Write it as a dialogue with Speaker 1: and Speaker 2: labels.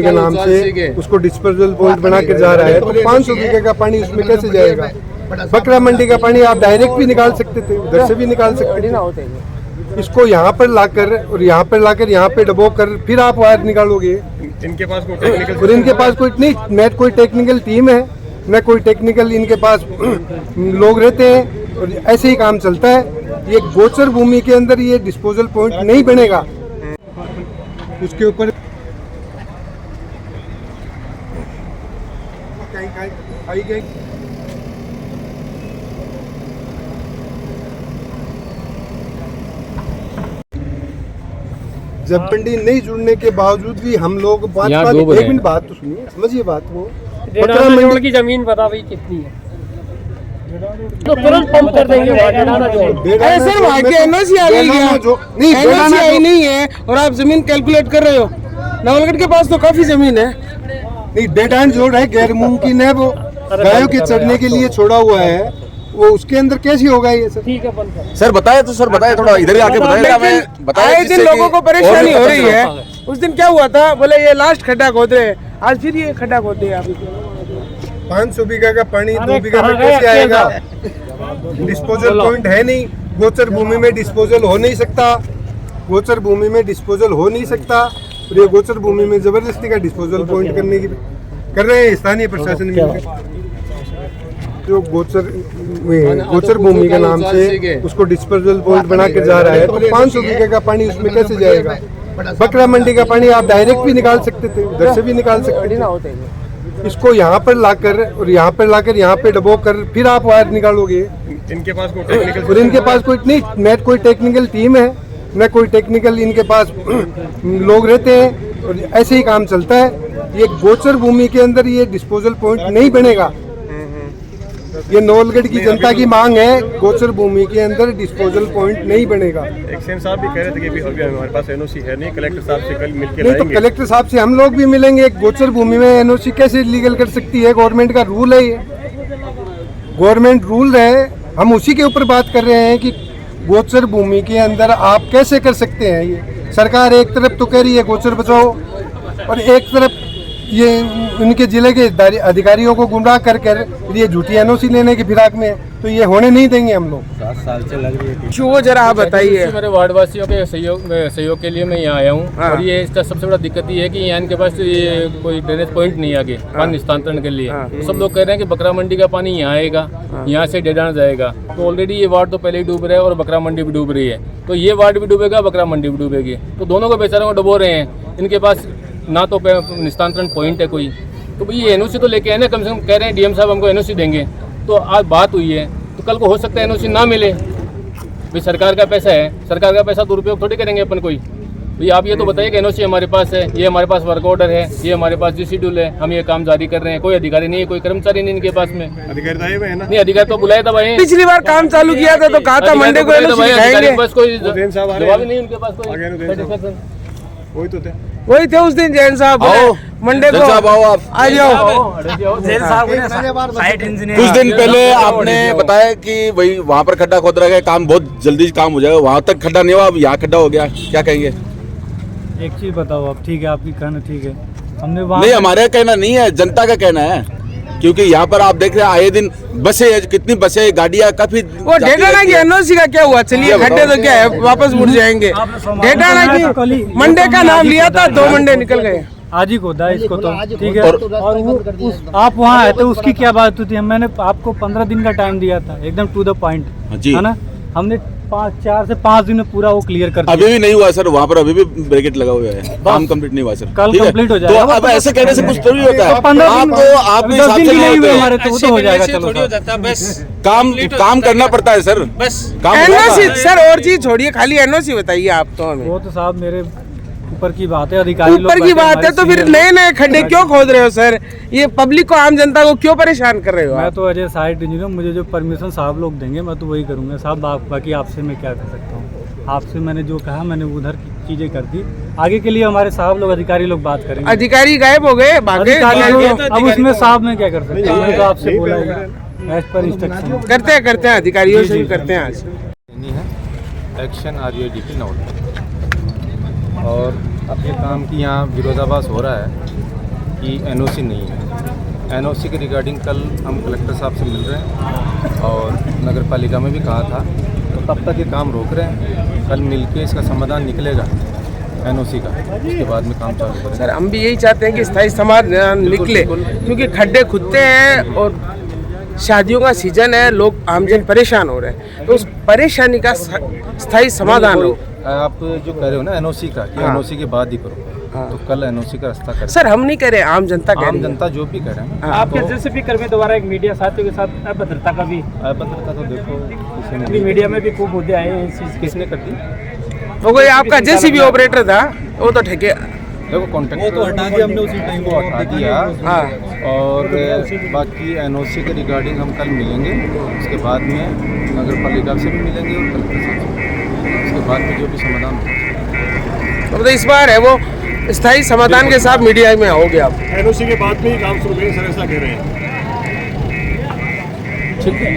Speaker 1: भूमि के नाम से उसको डिस्पोजल पॉइंट बना के जा रहा है, तो 500 बीघे का पानी उसमें कैसे जाएगा? बकरा मंडी का पानी आप डायरेक्ट भी निकाल सकते थे, उधर से भी निकाल सकते थे। इसको यहाँ पर लाकर और यहाँ पर लाकर यहाँ पे डबो कर फिर आप वायर निकालोगे।
Speaker 2: इनके पास कोई टेक्निकल
Speaker 1: और इनके पास कोई नहीं, न कोई टेक्निकल टीम है, न कोई टेक्निकल इनके पास लोग रहते हैं, और ऐसे ही काम चलता है। ये गोचर भूमि के अंदर ये डिस्पोजल पॉइंट नहीं बनेगा। उसके ऊपर जब मंडी नहीं जुड़ने के बावजूद भी हम लोग बात एक मिनट बात तो सुनिए, समझिए बात। वो बकरा मंडी
Speaker 3: की जमीन बता भाई कितनी है, तो तुरंत पंप कर देंगे।
Speaker 4: सर वहाँ के एनओसी आ गई है, एनओसी नहीं है और आप जमीन कैलकुलेट कर रहे हो। नवलगढ़ के पास तो काफी जमीन है।
Speaker 1: नहीं, डेड एंड जोड़ है, गैर मुमकिन है, वो गायों के चढ़ने के लिए छोड़ा हुआ है, वो उसके अंदर कैसे होगा ये सर?
Speaker 3: ठीक है बंद कर।
Speaker 5: सर बताए तो, सर बताए थोड़ा इधर ही आके बताए।
Speaker 4: आए दिन लोगों को परेशानी हो रही है। उस दिन क्या हुआ था, बोले ये लास्ट खड्डा खोद रहे हैं, आज फिर ये खड्डा खोद दिया।
Speaker 1: 500 बीघा का पानी 2 बीघा में कैसे आएगा? डिस्पोजल पॉइंट है नहीं, गोचर भूमि में डिस्पोजल हो नहीं सकता, गोचर भूमि में डिस्पोजल हो नहीं सकता। और ये गोचर भूमि में जबरदस्ती का डिस्पोजल पॉइंट करने की कर रहे हैं स्थानीय प्रशासन मिलकर। जो गोचर भूमि के नाम से उसको डिस्पोजल पॉइंट बना के जा रहा है, तो 500 बीघे का पानी उसमें कैसे जाएगा? बकरा मंडी का पानी आप डायरेक्ट भी निकाल सकते थे, उधर से भी निकाल सकते थे। इसको यहाँ पर लाकर और यहाँ पर लाकर यहाँ पे डबो कर फिर आप वायर निकालोगे।
Speaker 2: इनके पास कोई टेक्निकल
Speaker 1: और इनके पास कोई नहीं, न कोई टेक्निकल टीम है, न कोई टेक्निकल इनके पास लोग रहते हैं, और ऐसे ही काम चलता है। ये गोचर भूमि के अंदर ये डिस्पोजल पॉइंट नहीं बनेगा। ये नवलगढ़ की जनता की मांग है, गोचर भूमि के अंदर डिस्पोजल पॉइंट नहीं बनेगा।
Speaker 2: एक्शन साहब भी कह रहे थे कि अभी हमारे पास एनओसी है नहीं, कलेक्टर साहब से कल मिलकर
Speaker 1: नहीं, तो कलेक्टर साहब से हम लोग भी मिलेंगे। गोचर भूमि में एनओसी कैसे लीगल कर सकती है? गवर्नमेंट का रूल है, ये गवर्नमेंट रूल है। हम उसी के ऊपर बात कर रहे हैं कि गोचर भूमि के अंदर आप कैसे कर सकते हैं? ये सरकार एक तरफ तो कह रही है गोचर बचाओ, और एक तरफ ये उनके जिले के अधिकारियों को गुमराह कर ये झूठी एनओसी लेने की फिराक में, तो ये होने नहीं देंगे हम लोग।
Speaker 4: 7 साल से लग रही है। क्यों जरा आप बताइए।
Speaker 3: मेरे वार्ड वासियों के सहयोग के लिए मैं यहाँ आया हूँ। और ये इसका सबसे बड़ा दिक्कत ये है कि यहाँ इनके पास ये कोई ड्रेनेज पॉइंट नहीं आगे पानी स्थानांतरण के लिए। तो सब लोग कह रहे हैं कि बकरा मंडी का पानी यहाँ आएगा, यहाँ से डेडान जाएगा। तो ऑलरेडी ये वार्ड तो पहले ही डूब रहा है और बकरा मंडी भी डूब रही है, तो ये वार्ड भी डूबेगा, बकरा मंडी भी डूबेगी। तो दोनों को बेचारों को डुबो रहे हैं। इनके पास ना तो निस्तांतरण पॉइंट है कोई, तो भाई ये एनओसी तो लेके आए ना, कम से कम कह रहे हैं डीएम साहब हमको एनओसी देंगे। तो आज बात हुई है, तो कल को हो सकता है एनओसी ना मिले। भाई सरकार का पैसा है, सरकार का पैसा दुरुपयोग थोड़ी करेंगे अपन कोई। भाई आप ये तो बताइए कि एनओसी हमारे पास है, ये हमारे पास वर्क ऑर्डर है, ये हमारे पास जी शेड्यूल है, हम ये काम जारी कर रहे हैं। कोई अधिकारी नहीं है, कोई कर्मचारी नहीं इनके पास में।
Speaker 2: अधिकारी आए हुए हैं ना?
Speaker 3: नहीं, अधिकारी तो बुलाया था भाई,
Speaker 4: पिछली बार काम चालू किया था तो कहा था मंडे को एनओसी दिखाएंगे।
Speaker 3: बस कोई जवाब नहीं उनके पास, कोई
Speaker 4: वही थे उस दिन जैन साहब मंडे को
Speaker 5: आओ, आप
Speaker 4: आ जाओ।
Speaker 3: जैन साहब
Speaker 5: कुछ दिन पहले आपने बताया कि भाई वहाँ पर खड्डा खोद रहा है, काम बहुत जल्दी काम हो जाएगा। वहाँ तक खड्डा नहीं हुआ, अब यहाँ खड्डा हो गया, क्या कहेंगे?
Speaker 6: एक चीज बताओ आप, ठीक है आपकी कहना ठीक है, हमने वहाँ
Speaker 5: नहीं, हमारा कहना नहीं है, जनता का कहना है। क्योंकि यहाँ पर आप देख रहे हैं आए दिन बसें, कितनी बसें, गाड़ियाँ काफी।
Speaker 4: वो डेटाना की एनओसी का क्या हुआ? चलिए खड्डे तो क्या है, वापस मुड़ जाएंगे। डेटाना की मंडे का नाम लिया था, 2 मंडे निकल गए।
Speaker 6: आज ही खोदा है इसको तो, ठीक है। और आप वहाँ आए थे, उसकी क्या बात होती है? मैंने आपको 15 दिन का टाइम दिया था, एकदम टू द पॉइंट, है ना। हमने 4 से 5 दिन में पूरा वो क्लियर कर दिया।
Speaker 5: अभी भी नहीं हुआ सर, वहाँ पर अभी भी ब्रैकेट लगा हुआ है, काम कंप्लीट नहीं हुआ सर।
Speaker 6: कल कंप्लीट हो जाएगा।
Speaker 5: तो अब ऐसे कहने से कुछ थोड़ी होता है।
Speaker 6: 15 दिन
Speaker 5: आप
Speaker 6: 10 दिन नहीं हुए हमारे, तो वो तो हो जाएगा। चलो
Speaker 3: बस
Speaker 5: काम करना पड़ता है सर,
Speaker 3: बस
Speaker 5: काम
Speaker 4: एनओसी सर, और चीज छोड़िए, खाली एनओसी बताइए आप तो हमें।
Speaker 6: वो तो साहब मेरे ऊपर की बात है, अधिकारी
Speaker 4: ऊपर की बात है, तो फिर नए नए खड्डे क्यों खोद रहे हो सर? ये पब्लिक को, आम जनता को क्यों परेशान कर रहे हो?
Speaker 6: मैं तो अजय साइट इंजीनियर, मुझे जो परमिशन साहब लोग देंगे मैं तो वही करूंगा साहब। बाकी आपसे मैं क्या कर सकता हूँ? आपसे मैंने जो कहा, मैंने उधर की चीजें कर दी। आगे के लिए हमारे साहब लोग, अधिकारी लोग बात करेंगे।
Speaker 4: अधिकारी गायब हो गए, भागे।
Speaker 6: अब उसमें साहब मैं क्या कर सकता हूँ? मैंने तो आपसे बोला एज पर इंस्ट्रक्शन।
Speaker 4: करते हैं अधिकारियों से भी करते हैं आज।
Speaker 7: Action RUIDP Nawalgarh. और अब ये काम की यहाँ विरोधाभास हो रहा है कि एनओसी नहीं है। एनओसी के रिगार्डिंग कल हम कलेक्टर साहब से मिल रहे हैं और नगर पालिका में भी कहा था, तो तब तक ये काम रोक रहे हैं। कल मिलके इसका समाधान निकलेगा एनओसी का, उसके बाद में काम चालू करेंगे।
Speaker 4: सर हम भी यही चाहते हैं कि स्थायी समाधान निकले, क्योंकि खड्डे खुदते हैं और शादियों का सीजन है, लोग आमजन परेशान हो रहे हैं, तो उस परेशानी का स्थायी समाधान हो।
Speaker 7: आप जो कह रहे हो ना एनओसी का, कि एनओसी के बाद ही करो, तो कल एनओसी का रास्ता करें।
Speaker 4: सर हम नहीं कह रहे, आम जनता कह रही
Speaker 7: आम
Speaker 4: है।
Speaker 7: जनता जो भी कह रहे हैं।
Speaker 6: आपके जैसे भी कर्मी द्वारा एक मीडिया साथियों के साथ अभद्रता का भी,
Speaker 7: अभद्रता तो देखो किसी ने
Speaker 6: अभी मीडिया में भी खूब मुद्दे आए हैं इस चीज़ के।
Speaker 7: किसने कर दी?
Speaker 4: वो कोई आपका जेसीबी ऑपरेटर था, वो तो ठेके
Speaker 7: देखो कॉन्ट्रैक्टर को हटा दिया हमने, उसी टाइम को हटा दिया।
Speaker 4: हाँ
Speaker 7: और बाकी एनओसी के रिगार्डिंग हम कल मिलेंगे, उसके बाद में नगर पालिका से भी मिलेंगे और कलेक्टर साहब से, उसके बाद में जो भी समाधान होगा।
Speaker 4: मतलब इस बार है वो स्थायी समाधान के साथ मीडिया में आओगे आप।
Speaker 2: एनओसी के बाद में ही काम शुरू करेंगे सर, ऐसा कह रहे हैं।
Speaker 7: ठीक है।